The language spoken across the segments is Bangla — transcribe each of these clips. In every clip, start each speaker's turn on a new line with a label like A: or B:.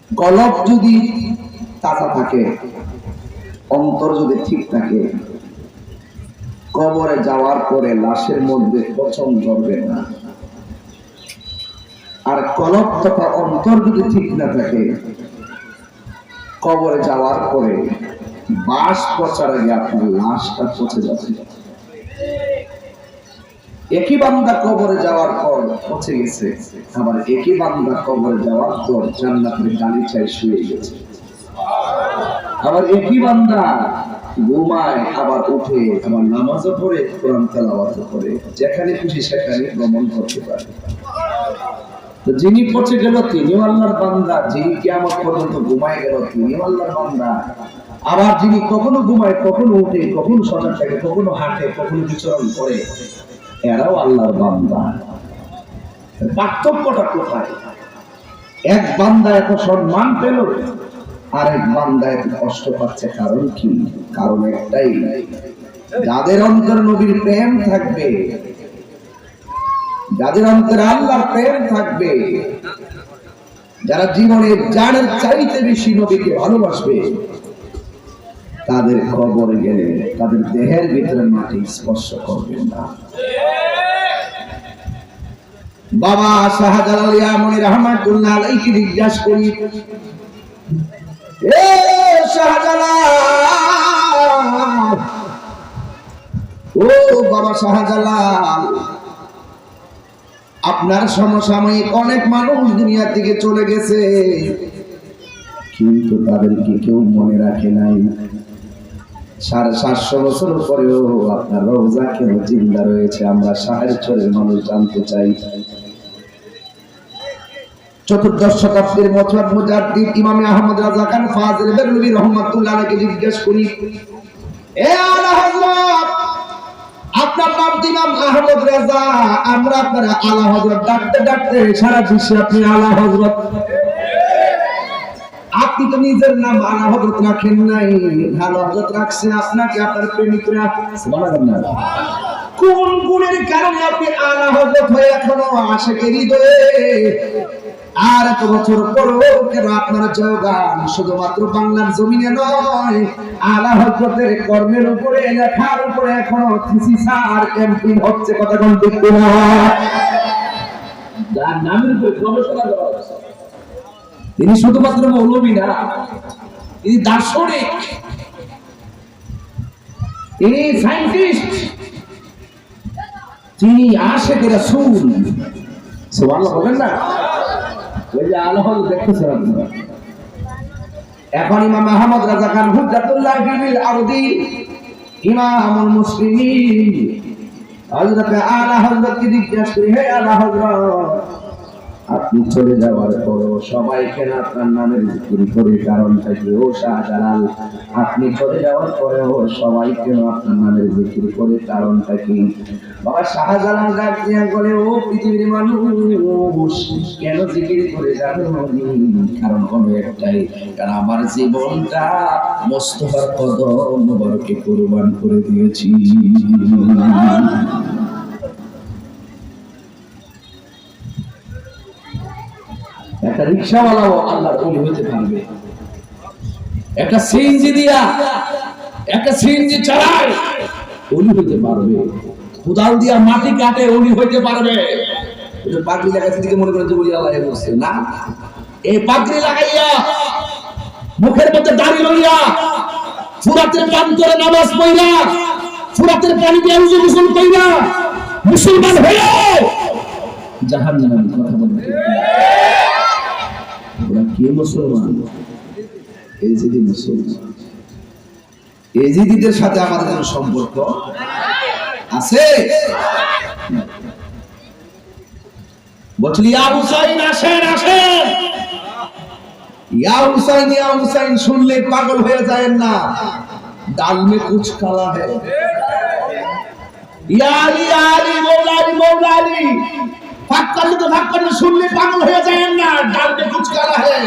A: কলব যদি তাজা থাকে, অন্তর যদি ঠিক থাকে, কবরে যাওয়ার পরে লাশের মধ্যে পচন ধরবে না। আর কলব তথা অন্তর যদি ঠিক না থাকে, কবরে যাওয়ার পরে বাস পচার আগে আপনার লাশটা পচে যাবে। একই বান্দা কবরে যাওয়ার পর পচে গেছে, আবার একই বান্দা কবরে যাওয়ার পর জান্নাতের গালিচায় শুয়ে গেছে। আবার একই বান্দা ঘুমায়, আবার উঠে, আবার নামাজও পড়ে, কোরআন তেলাওয়াত করে, যেখানে খুশি সেখানে ভ্রমণ করতে পারে। তো যিনি পচে গেল তিনিও আল্লাহর বান্দা, যিনি কিয়ামত পর্যন্ত ঘুমায় গেল তিনিও আল্লাহর বান্দা। আবার যিনি কখনো ঘুমায়, কখনো উঠে, কখনো সজাগ থাকে, কখনো হাঁটে, কখনো বিচরণ করে, এরাও আল্লাহর বান্দা। পার্থক্যটা কোথায়? এক বান্দা এত সম্মান পেল, আর এক বান্দা এত কষ্ট পাচ্ছে। কারণ কি? কারণ একটাই, যাদের অন্তরে নবীর প্রেম থাকবে, যাদের অন্তরে আল্লাহর প্রেম থাকবে, যারা জীবনের জানের চাইতে বেশি নবীকে ভালোবাসবে, তাদের কবরে গেলে তাদের দেহের ভিতরে মাটি স্পর্শ করবে না। বাবা শাহজালাল ইয়ামনি রাহমাতুল্লাহ আলাইহি জিজ্ঞাসা করি, এ শাহজালাল, ও বাবা শাহজালাল, আপনার সমসাময়িক অনেক মানুষ দুনিয়া থেকে চলে গেছে, কিন্তু তাদেরকে কেউ মনে রাখে নাই। 750 বছর পরেও আপনার রওজা কেন জিন্দা রয়েছে? আমরা সাহেবচরের মানুষ জানতে চাই। চতুর্দশ শতাব্দীর মুজাদ্দিদ ইমাম আহমদ রাজা খান ফাজিল বেরলভী রাহমাতুল্লাহ আলাইহি জিজ্ঞেস করি, এ আলা হযরত, আপনার নাম ইমাম আহমদ রাজা, আমরা আপনার আলা হযরত ডাকতে ডাকতে সারা বিশ্বে আপনি আলা হযরত। আপনি তো নিজের নাম আলা হযরত রাখেন নাই, আলা হযরত রাখছেন আপনাকে আপনার প্রেমিকরা। সুবহানাল্লাহ। কোন গুণের কারণে আপনি আলা হযরত হয়ে এখনো আশিকের হৃদয়ে আর এত বছর পরেও কেন আপনার জয়গান শুধুমাত্র বাংলার জমিনে নয়, আলা হযরতের কর্মের উপরে, লেখার উপরে এখনো থিসিস আর এমপি হচ্ছে? কথা কোন ঠিক না? যার নামের উপরে গবেষণা করা হচ্ছে, তিনি শুধুমাত্র মৌলবী না, তিনি দার্শনিক, তিনি সায়েন্টিস্ট, তিনি আশিকে রাসূল। সুবহানাল্লাহ বলেন না? ওই যে আলা হযরত দেখতেছেন আপনারা। এখন ইমাম আহমদ রাজা খান হুজ্জাতুল্লাহ ফিল আরদি, ইমামুল মুসলিমিন, হযরত আলা হযরত কি জিজ্ঞাসা করি, হে আলা হযরত, আপনি চলে যাওয়ার পরও সবাই কেন আপনার নামের জিকির করে? কারণটা কি? ও শাহজালাল, আপনি চলে যাওয়ার পরেও সবাই কেন আপনার নামের জিকির করে? কারণটা কি? বাবা শাহজালাল ডাক দিয়া বলে, ও পৃথিবীর মানুষ, কেন জিকির করে জানো? কারণ হলো একটাই, কারণ আমার জীবনটা মোস্তফার কদম মোবারকে কুরবান করে দিয়েছি। একটা রিকশাওয়ালাও আল্লাহর ওলি হতে পারবে, একটা সিএনজি দিয়া, একটা সিএনজি চালায় ওলি হতে পারবে, কোদাল দিয়া মাটি কাটে ওলি হতে পারবে। এটা পাগড়ি লাগাইতে দিকে মনে করেন যে ওলি আল্লাহ বলছে না, এই পাগড়ি লাগাইয়া মুখের মধ্যে দাড়ি লইয়া ফুরাতের প্রান্তরে নামাজ পড়া, ফুরাতের পানি দিয়ে উযু গোসল কইরা মুসলমান হয়ে জাহান্নামের কথা বলতে ওরা কে মুসলমান? এজিদি মুসলমান। এজিদিদের সাথে আমাদের কোনো সম্পর্ক আছে? বলছিল ইয়া হুসাইন আসেন আসেন, ইয়া হুসাইন ইয়া হুসাইন শুনলে পাগল হয়ে যায় না, ডাল মে কুছ কালা है, ইয়া আলী ইয়া আলী, মৌলা আলী মৌলা আলী, ফাক্কালে শুনলে পাগল হয়ে যায় না, ডাল মে কুছ কালা है।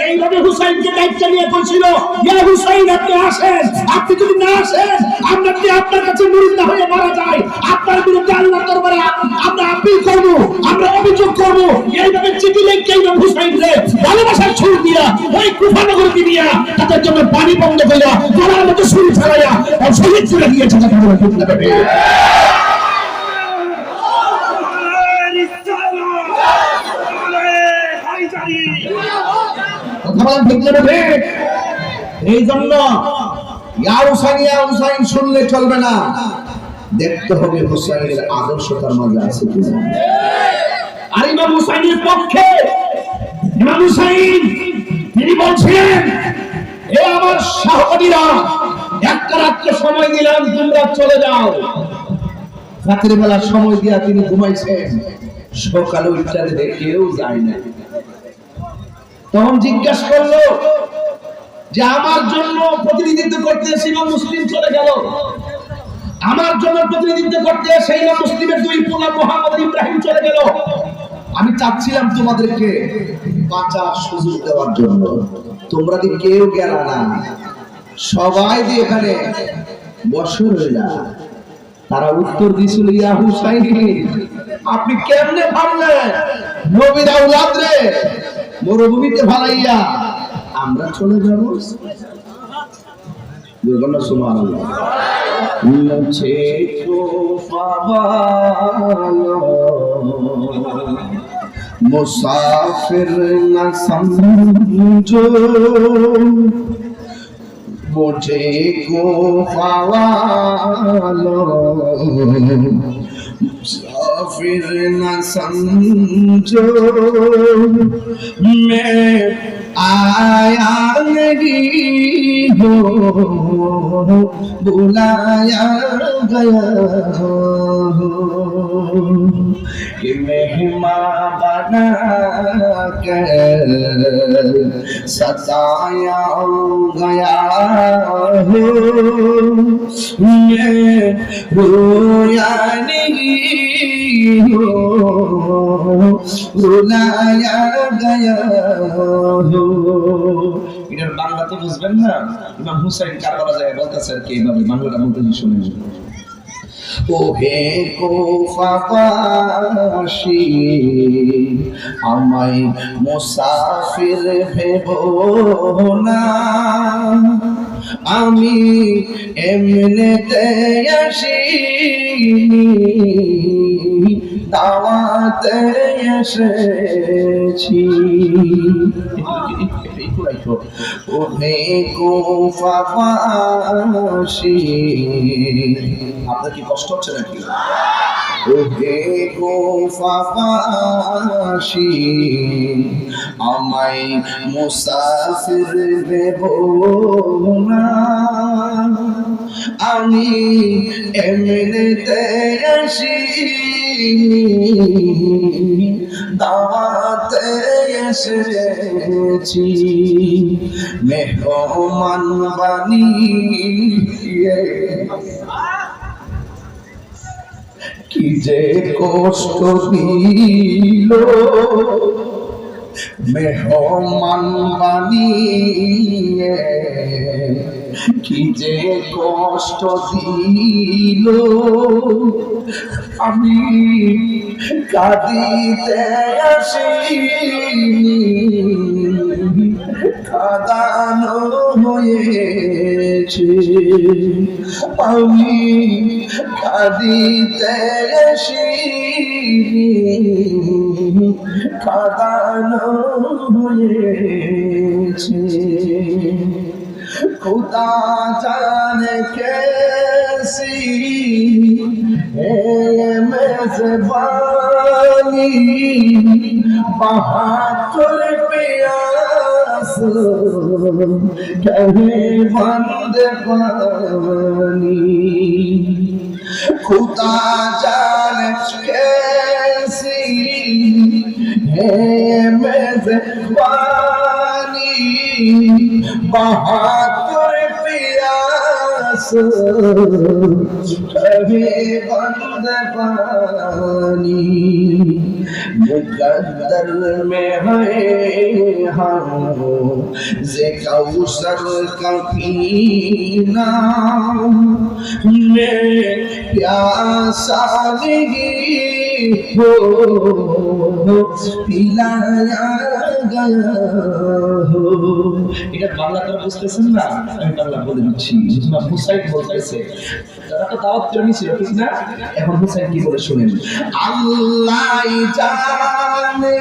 A: এইভাবে হুসাইনকে দায়িত্ব নিয়ে বলছিল, ইয়া হুসাইন আপনি আসেন, আপনি যদি না আসেন আমরা কি আপনার কাছে মুরিদ না হয়ে মারা যায়, আপনার বিরুদ্ধে আল্লাহর দরবারে আমরা আপিল করব, আমরা অভিযোগ করব। এইভাবে চিঠি লিখে হুসাইন রে ভালোবাসার ছুর দিয়া
B: ওই কুফানগর দিবিয়া তাদের জন্য পানি বন্ধ কইরা গলার মতো ছুরি ফেলাইয়া আর শহীদ করে দিয়েছে তাকে আমরা ঠিক লাগাবে
A: এই জন্য ইয়া হুসাইন শুনলে চলবে না, দেখতে হবে হুসাইনের আদর্শ তার মাঝে আছে কিনা।
B: আর ইমাম হুসাইনের পক্ষে ইমাম হুসাইন তিনি বলছেন, এ আমার সহপাঠীরা, একটা রাত্রে সময় দিলাম, তোমরা চলে যাও।
A: রাতের বেলা সময় দিয়া তিনি ঘুমাইছেন, সকালে উঠে দেখে কেউ যায় না। তখন জিজ্ঞাসা করলো যে আমার জন্য প্রতিনিধিত্ব করতে ইমাম মুসলিম চলে গেল, আমার জন্য প্রতিনিধিত্ব করতে সেই ইমাম মুসলিমের দুই পোলা মুহাম্মদ ইব্রাহিম চলে গেল, আমি চাচ্ছিলাম তোমাদেরকে বাঁচার সুযোগ দেওয়ার জন্য, তোমরা কি কেউ গেল না, সবাই যে এখানে বসে রইলা। তারা উত্তর দিয়েছিল, ইয়া হুসাইন, আপনি কেমনে ভাবলেন নবীর আওলাদ রে মরুভূমিতে ফালাইয়া আমরা চলে যাব? বলুন সুবহানাল্লাহ। মুঝে তো পাওয়ালো মুসাফির না সমঝো, मुझे को पावालो मुसाफिर न समझो, मैं आया नहीं हो बुलाया गया हो, कि मेहमान बना कर सताया गया हो, मैं रोया नहीं हो बुलाया गया हो। এটার বাংলা তো বুঝবেন না, ইমাম হুসাইন কারবালা যায় বলতেছে আর কি, এইভাবে বাংলাটা বলতে শুনেন। ওহে কুফাবাসী আমায় মুসাফির ভেবো না, আমি এমনিতে আসিনি, দাওয়াতে এসেছি। ওহে কুফাবাসী, আপনার কি কষ্ট হচ্ছে নাকি? ওহে কুফাবাসী আমায় মুসাফির ভেবো না, আমি এমনিতে আসিনি, দাওয়াতে এসেছি। মেহমান বানিয়ে কি যে কষ্ট দিল, মেহমান বানিয়ে কি যে কষ্ট দিল, আমি কাঁদিতে আসিনি, কাঁদানো হয়েছে, আমি কাঁদিতে আসিনি, কাঁদানো হয়েছে। खुदा जाने कैसी है मेज़बानी, बहादुर प्यास कहे बंद पानी, खुदा जाने कैसी है मेज़बानी, बहादुर प्यास कभी बंद पानी, मुकद्दर में है हम जे कौसर का पीना, मैं प्यासा नहीं हो पिलाया गया हो। এটা বাংলা তারা বুঝতেছেন না, আমি বাংলা বলে দিচ্ছি। ইমাম হুসাইন বলতেছে, তারা তো দাওয়াত করে নিয়েছিল ঠিক না? এখন হুসাইন কি বলে শুনেন। আল্লাহ জানে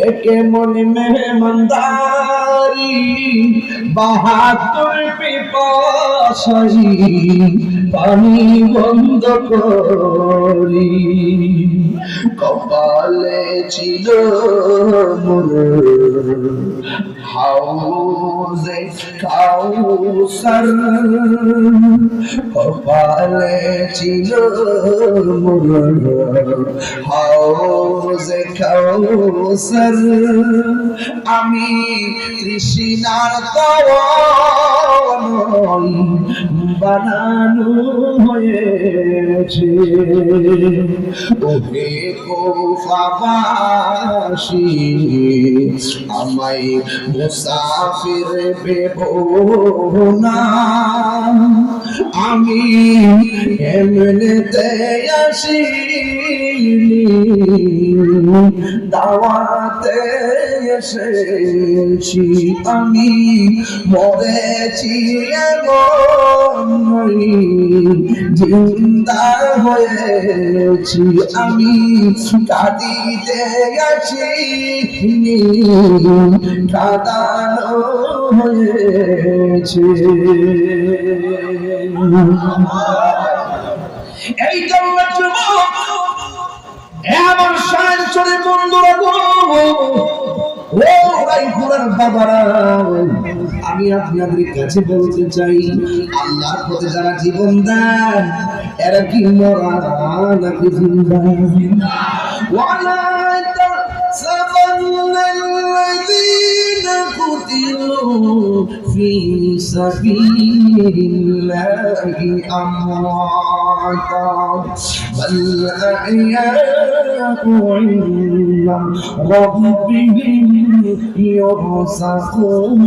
A: একে মনে মেহমানদারি, বাহাদুর পিপাসাই পানি বন্ধ করি, কপালে ছিল মোর হাউজে কাউসার, কপালে ছিল মোর হাউজে কাউসার, আমি তৃষ্ণার তওয়ান বানানো হয়েছে, ওহে কুফাবাসী আমায় মুসাফির ভেবো না, আমি এমনিতে আসিনি, দাওয়াতে এসেছি, আমি মরেছি এমন নই, জিন্দা হয়েছি, আমি কাঁদিতে আসিনি, কাঁদানো হয়েছে। এই জন্য যুবক, এমন শান চলে বন্ধুরা গো, ও রাইপুরার বাবারা, আমি আপনাদের কাছে বলতে চাই, আল্লাহর পথে যারা জীবন দেন এরা কি মরা নাকি জিন্দা? ওয়ালা তাহসাবান্নাল্লাযীনা কুতিলু ফী সাবিলিল্লাহি আমওয়াতা বাল আহইয়াউ ইনদা রাব্বিহিম ইরসাকুন।